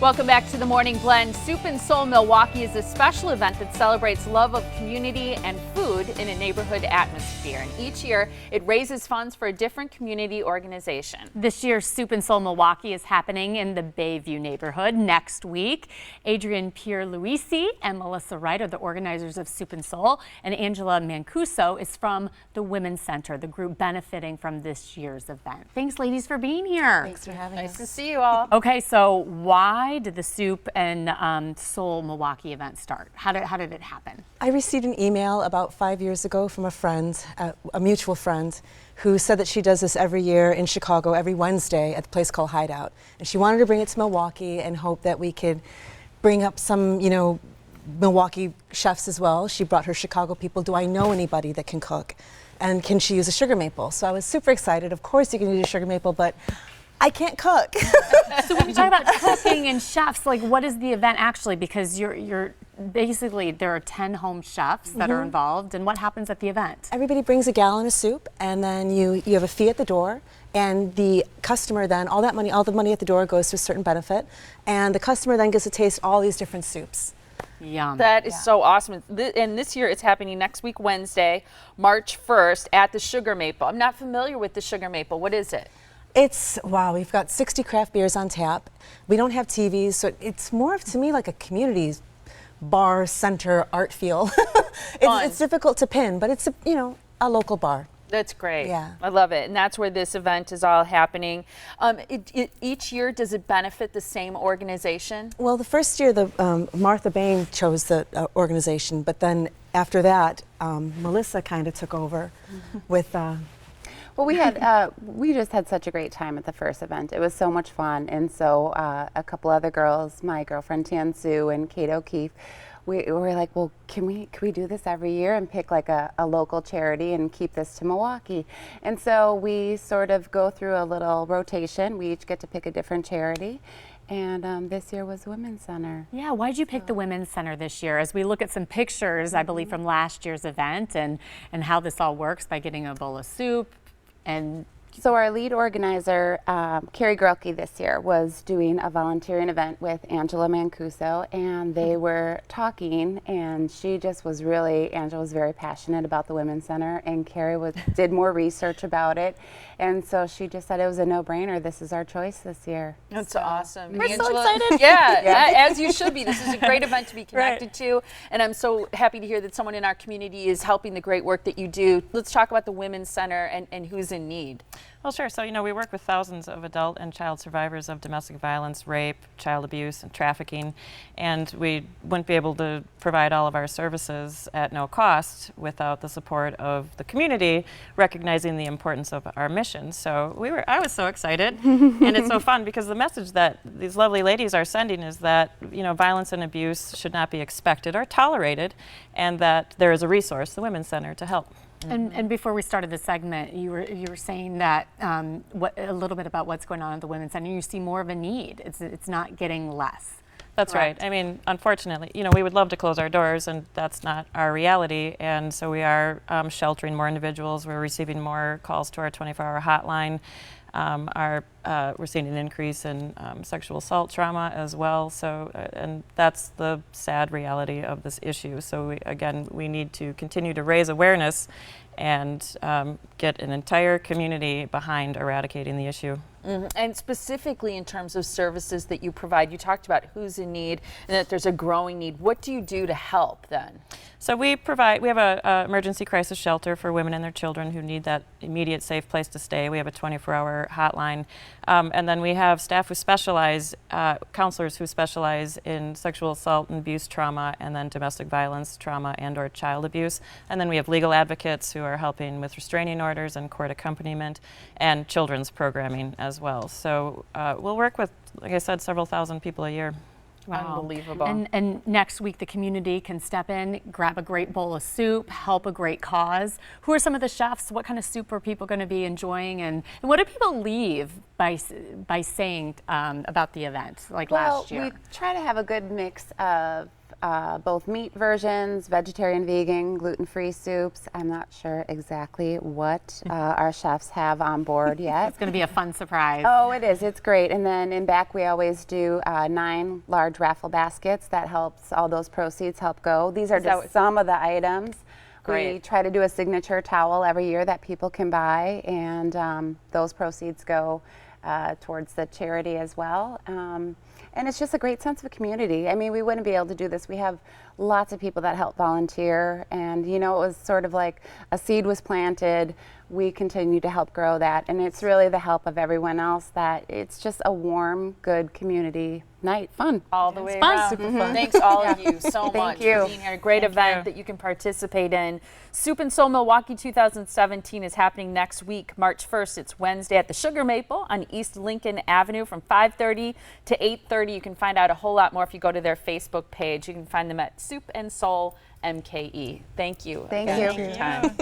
Welcome back to the Morning Blend. Soup and Soul Milwaukee is a special event that celebrates love of community and food in a neighborhood atmosphere. And each year, it raises funds for a different community organization. This year's Soup and Soul Milwaukee is happening in the Bayview neighborhood next week. Adrienne Pierluissi and Melissa Wright are the organizers of Soup and Soul, and Angela Mancuso is from the Women's Center, the group benefiting from this year's event. Thanks, ladies, for being here. Thanks for having us. Nice to see you all. Okay, so why did the Soup and Soul Milwaukee event start? How did it happen? I received an email about 5 years ago from a friend, a mutual friend, who said that she does this every year in Chicago, every Wednesday at the place called Hideout. And she wanted to bring it to Milwaukee and hope that we could bring up some, Milwaukee chefs as well. She brought her Chicago people. Do I know anybody that can cook? And can she use a sugar maple? So I was super excited. Of course you can use a sugar maple, but I can't cook. So when you talk about cooking and chefs, like what is the event actually? Because you're basically, there are 10 home chefs that are involved, and what happens at the event? Everybody brings a gallon of soup, and then you have a fee at the door, and the customer then, all the money at the door goes to a certain benefit, and the customer then gets to taste all these different soups. Yum. That is so awesome. And this year it's happening next week, Wednesday, March 1st at the Sugar Maple. I'm not familiar with the Sugar Maple. What is it? Wow, we've got 60 craft beers on tap. We don't have TVs, so it's more of, to me, like a community bar center art feel. It's difficult to pin, but it's a local bar. That's great. Yeah. I love it. And that's where this event is all happening. Each year, does it benefit the same organization? Well, the first year, Martha Bain chose the organization, but then after that, Melissa kind of took over with... Well, we just had such a great time at the first event. It was so much fun, and so a couple other girls, my girlfriend Tan Sue and Kate O'Keefe, we were like, well, can we do this every year and pick like a local charity and keep this to Milwaukee? And so we sort of go through a little rotation. We each get to pick a different charity. And this year was the Women's Center. Yeah, why did you pick the Women's Center this year? As we look at some pictures, I believe, from last year's event and how this all works by getting a bowl of soup. And so our lead organizer, Carrie Grelke, this year was doing a volunteering event with Angela Mancuso, and they were talking, and she just was Angela was very passionate about the Women's Center, and Carrie did more research about it, and so she just said it was a no-brainer. This is our choice this year. That's awesome. We're so excited. Yeah, as you should be. This is a great event to be connected to, and I'm so happy to hear that someone in our community is helping the great work that you do. Let's talk about the Women's Center and who's in need. Well, sure. So, we work with thousands of adult and child survivors of domestic violence, rape, child abuse, and trafficking, and we wouldn't be able to provide all of our services at no cost without the support of the community recognizing the importance of our mission. So I was so excited, and it's so fun because the message that these lovely ladies are sending is that, violence and abuse should not be expected or tolerated, and that there is a resource, the Women's Center, to help. And before we started the segment, you were saying that a little bit about what's going on at the Women's Center. You see more of a need. It's not getting less. That's right. I mean, unfortunately, we would love to close our doors, and that's not our reality. And so we are sheltering more individuals. We're receiving more calls to our 24-hour hotline. We're seeing an increase in sexual assault trauma as well. So, and that's the sad reality of this issue. So we need to continue to raise awareness and get an entire community behind eradicating the issue. And specifically in terms of services that you provide, you talked about who's in need and that there's a growing need. What do you do to help then? So we have a emergency crisis shelter for women and their children who need that immediate safe place to stay. We have a 24-hour hotline. And then we have staff who specialize, counselors who specialize in sexual assault and abuse trauma, and then domestic violence trauma and or child abuse. And then we have legal advocates who are helping with restraining orders and court accompaniment and children's programming as well. So we'll work with, like I said, several thousand people a year. Wow. Unbelievable. And next week the community can step in, grab a great bowl of soup, help a great cause. Who are some of the chefs? What kind of soup are people going to be enjoying? And what do people leave by saying about the event, like last year? We try to have a good mix of both meat versions, vegetarian, vegan, gluten-free soups. I'm not sure exactly what our chefs have on board yet. It's going to be a fun surprise. Oh, it is. It's great. And then in back, we always do 9 large raffle baskets. That helps, all those proceeds help go. These are just some of the items. Great. We try to do a signature towel every year that people can buy, and those proceeds go towards the charity as well. And it's just a great sense of community. I mean, we wouldn't be able to do this. We have lots of people that help volunteer, and you know, it was sort of like a seed was planted. We continue to help grow that, and it's really the help of everyone else that it's just a warm, good community night. Fun. All the way fun. around. Super fun. Thanks all of you so much you. for being here. A great event that you can participate in. Soup and Soul Milwaukee 2017 is happening next week, March 1st. It's Wednesday at the Sugar Maple on East Lincoln Avenue from 5:30 to 8:30. You can find out a whole lot more if you go to their Facebook page. You can find them at Soup and Soul MKE. Thank you. Thank again you. for your time.